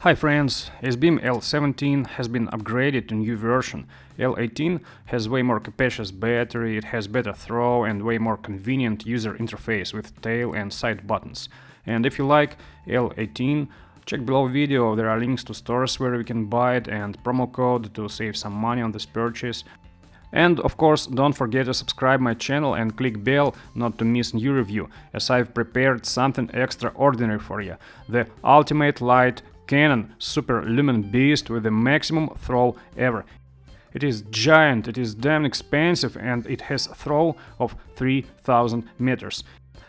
Hi friends, Acebeam L17 has been upgraded to new version. L18 has way more capacious battery, it has better throw and way more convenient user interface with tail and side buttons. And if you like L18, check below video, there are links to stores where you can buy it and promo code to save some money on this purchase. And of course, don't forget to subscribe my channel and click bell not to miss new review, as I've prepared something extraordinary for you. The ultimate light Canon Super Lumen Beast with the maximum throw ever. It is giant, it is damn expensive, and it has a throw of 3000 meters.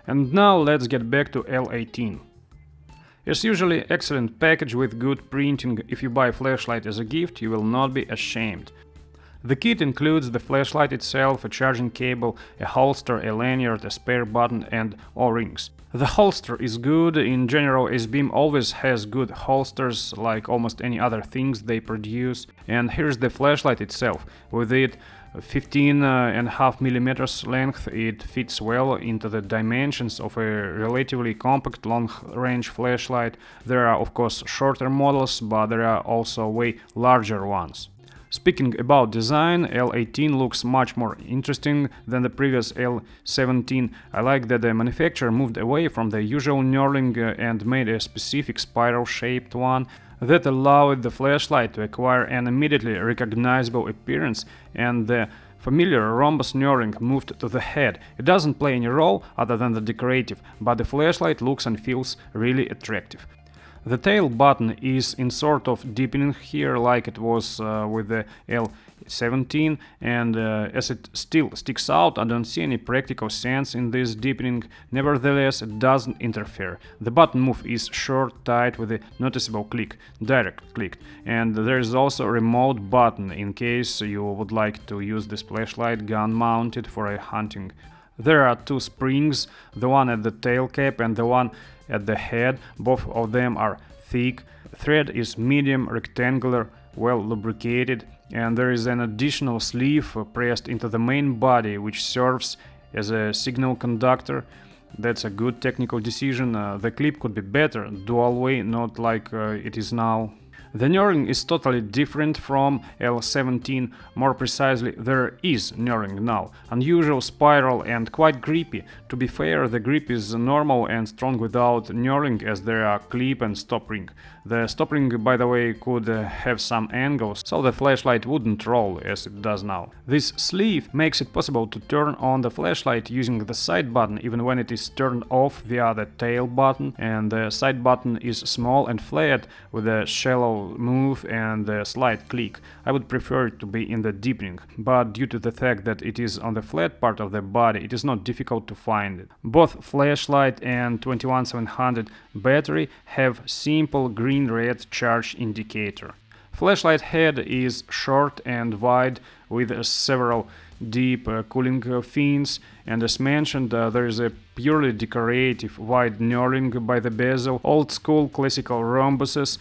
And now let's get back to L18. It's usually excellent package with good printing. If you buy a flashlight as a gift, you will not be ashamed. The kit includes the flashlight itself, a charging cable, a holster, a lanyard, a spare button and O-rings. The holster is good. In general, Acebeam always has good holsters, like almost any other things they produce. And here's the flashlight itself. With it 15.5 millimeters length, it fits well into the dimensions of a relatively compact long-range flashlight. There are of course shorter models, but there are also way larger ones. Speaking about design, L18 looks much more interesting than the previous L17. I like that the manufacturer moved away from the usual knurling and made a specific spiral-shaped one that allowed the flashlight to acquire an immediately recognizable appearance, and the familiar rhombus knurling moved to the head. It doesn't play any role other than the decorative, but the flashlight looks and feels really attractive. The tail button is in sort of deepening here, like it was with the L17, and as it still sticks out, I don't see any practical sense in this deepening. Nevertheless, it doesn't interfere. The button move is short, tight, with a noticeable click, direct click, and there is also a remote button in case you would like to use this flashlight gun mounted for a hunting. There are two springs, the one at the tail cap and the one at the head. Both of them are thick. Thread is medium, rectangular, well lubricated, and there is an additional sleeve pressed into the main body which serves as a signal conductor. That's a good technical decision. The clip could be better, dual way, not like it is now. The knurling is totally different from L17, more precisely there is knurling now, unusual spiral and quite grippy. To be fair, the grip is normal and strong without knurling, as there are clip and stop ring. The stop ring, by the way, could have some angles, so the flashlight wouldn't roll as it does now. This sleeve makes it possible to turn on the flashlight using the side button even when it is turned off via the tail button, and the side button is small and flat with a shallow move and a slight click. I would prefer it to be in the deepening, but due to the fact that it is on the flat part of the body, it is not difficult to find it. Both flashlight and 21700 battery have simple green-red charge indicator. Flashlight head is short and wide with several deep cooling fins, and as mentioned, there is a purely decorative wide knurling by the bezel, old school classical rhombuses.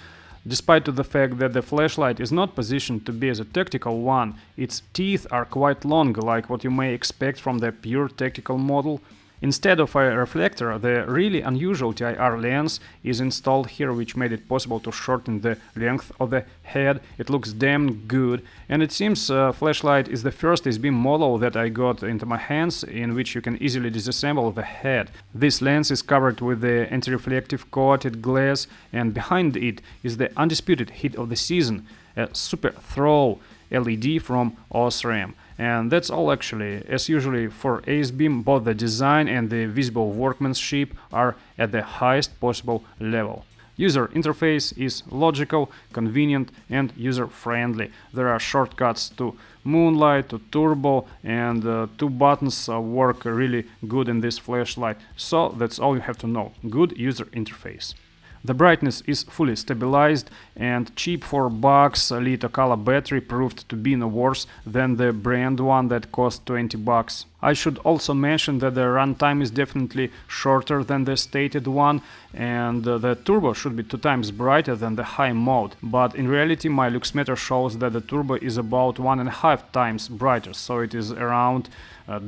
Despite the fact that the flashlight is not positioned to be as a tactical one, its teeth are quite long, like what you may expect from the pure tactical model. Instead of a reflector, the really unusual TIR lens is installed here, which made it possible to shorten the length of the head. It looks damn good, and it seems flashlight is the first Acebeam model that I got into my hands in which you can easily disassemble the head. This lens is covered with the anti-reflective coated glass, and behind it is the undisputed hit of the season, a super throw LED from Acebeam. And that's all actually. As usually for Acebeam, both the design and the visible workmanship are at the highest possible level. User interface is logical, convenient and user-friendly. There are shortcuts to Moonlight, to Turbo, and two buttons work really good in this flashlight. So that's all you have to know. Good user interface. The brightness is fully stabilized, and cheap $4 lithium color battery proved to be no worse than the brand one that cost $20. I should also mention that the runtime is definitely shorter than the stated one, and the turbo should be 2 times brighter than the high mode, but in reality my luxmeter shows that the turbo is about 1.5 times brighter, so it is around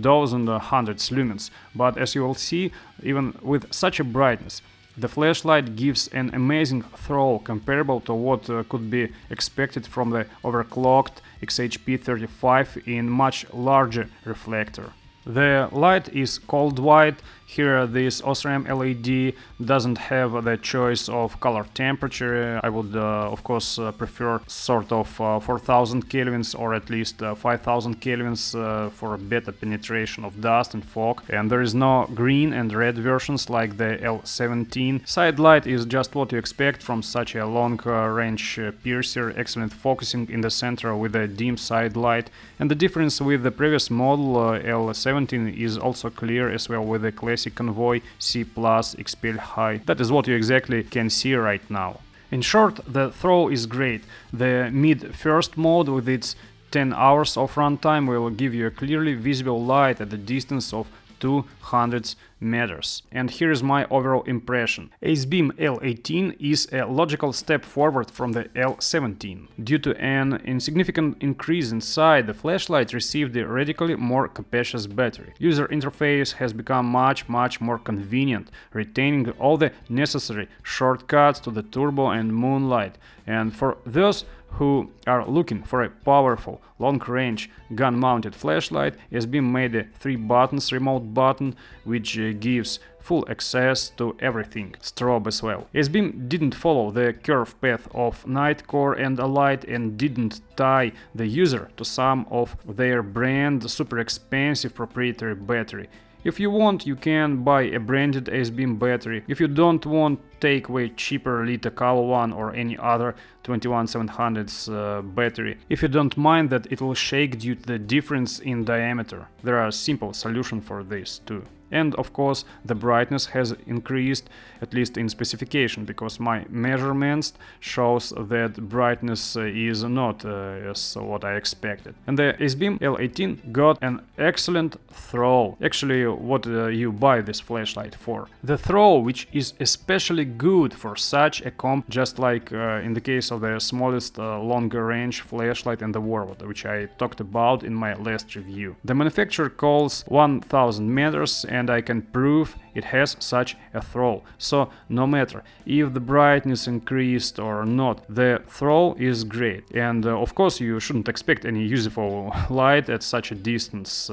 dozens hundreds lumens. But as you will see, even with such a brightness, The flashlight gives an amazing throw comparable to what could be expected from the overclocked XHP35 in much larger reflector. The light is cold white. Here this Acebeam LED doesn't have the choice of color temperature. I would of course prefer sort of 4000 kelvins or at least 5000 kelvins for better penetration of dust and fog. And there is no green and red versions like the L17. Side light is just what you expect from such a long range piercer, excellent focusing in the center with a dim side light. And the difference with the previous model L17 is also clear as well with the classic Convoy C+ XPL High. That is what you exactly can see right now. In short, the throw is great. The mid-first mode with its 10 hours of runtime will give you a clearly visible light at the distance of 200 meters. And here is my overall impression. Acebeam L18 is a logical step forward from the L17. Due to an insignificant increase in size, the flashlight received a radically more capacious battery. User interface has become much more convenient, retaining all the necessary shortcuts to the turbo and moonlight. And for those who are looking for a powerful, long-range, gun-mounted flashlight, Acebeam made a 3 buttons remote button, which gives full access to everything, strobe as well. Acebeam didn't follow the curved path of Nightcore and Alight and didn't tie the user to some of their brand super expensive proprietary battery. If you want, you can buy a branded Acebeam battery. If you don't want, take way cheaper Litokal one or any other 21700's battery. If you don't mind that it will shake due to the difference in diameter. There are simple solutions for this too. And of course the brightness has increased, at least in specification, because my measurements shows that brightness is not as what I expected. And the Acebeam L18 got an excellent throw. Actually, what you buy this flashlight for. The throw, which is especially good for such a comp, just like in the case of the smallest longer range flashlight in the world, which I talked about in my last review. The manufacturer calls 1000 meters and I can prove it has such a throw. So no matter if the brightness increased or not, the throw is great. And of course you shouldn't expect any useful light at such a distance.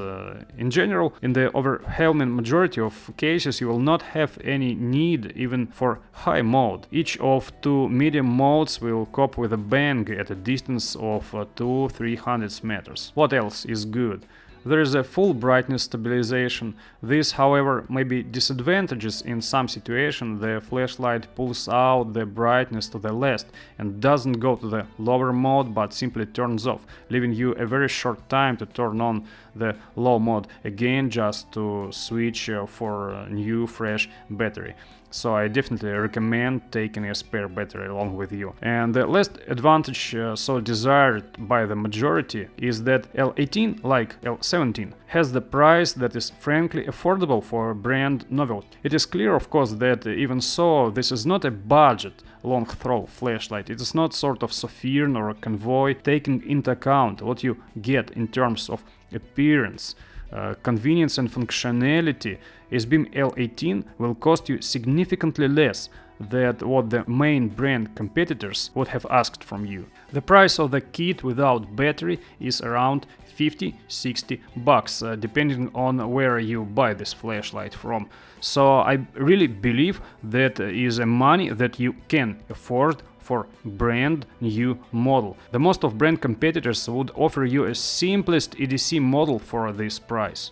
In general, in the overwhelming majority of cases you will not have any need even for high mode. Each of 2 medium modes will cope with a bang at a distance of 200-300 meters. What else is good? There is a full brightness stabilization. This, however, may be disadvantages in some situations. The flashlight pulls out the brightness to the left and doesn't go to the lower mode but simply turns off, leaving you a very short time to turn on the low mode again just to switch for a new fresh battery. So I definitely recommend taking a spare battery along with you. And the last advantage so desired by the majority is that L18, like L17, has the price that is frankly affordable for a brand novelty. It is clear, of course, that even so, this is not a budget long throw flashlight. It is not sort of Sophirn or a Convoy, taking into account what you get in terms of appearance, convenience and functionality. Acebeam L18 will cost you significantly less than what the main brand competitors would have asked from you. The price of the kit without battery is around 50-60 bucks, depending on where you buy this flashlight from. So I really believe that is a money that you can afford for brand new model. The most of brand competitors would offer you a simplest EDC model for this price.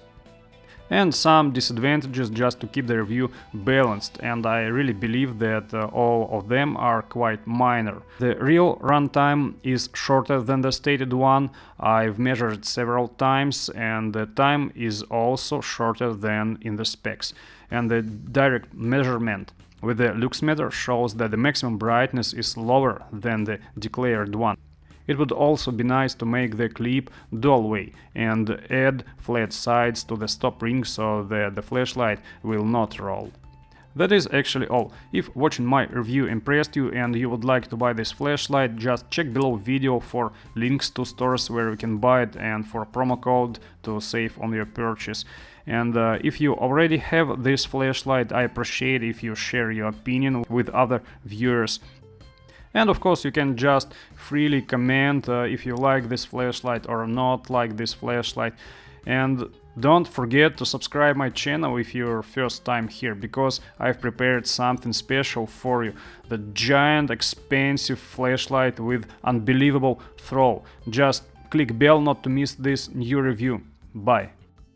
And some disadvantages just to keep the review balanced, and I really believe that all of them are quite minor. The real runtime is shorter than the stated one. I've measured several times and the time is also shorter than in the specs. And the direct measurement with the luxmeter shows that the maximum brightness is lower than the declared one. It would also be nice to make the clip dual way and add flat sides to the stop ring so that the flashlight will not roll. That is actually all. If watching my review impressed you and you would like to buy this flashlight, just check below video for links to stores where you can buy it and for promo code to save on your purchase. And if you already have this flashlight, I appreciate if you share your opinion with other viewers. And of course you can just freely comment if you like this flashlight or not like this flashlight. And don't forget to subscribe my channel if you're first time here, because I've prepared something special for you. The giant expensive flashlight with unbelievable throw. Just click bell not to miss this new review. Bye.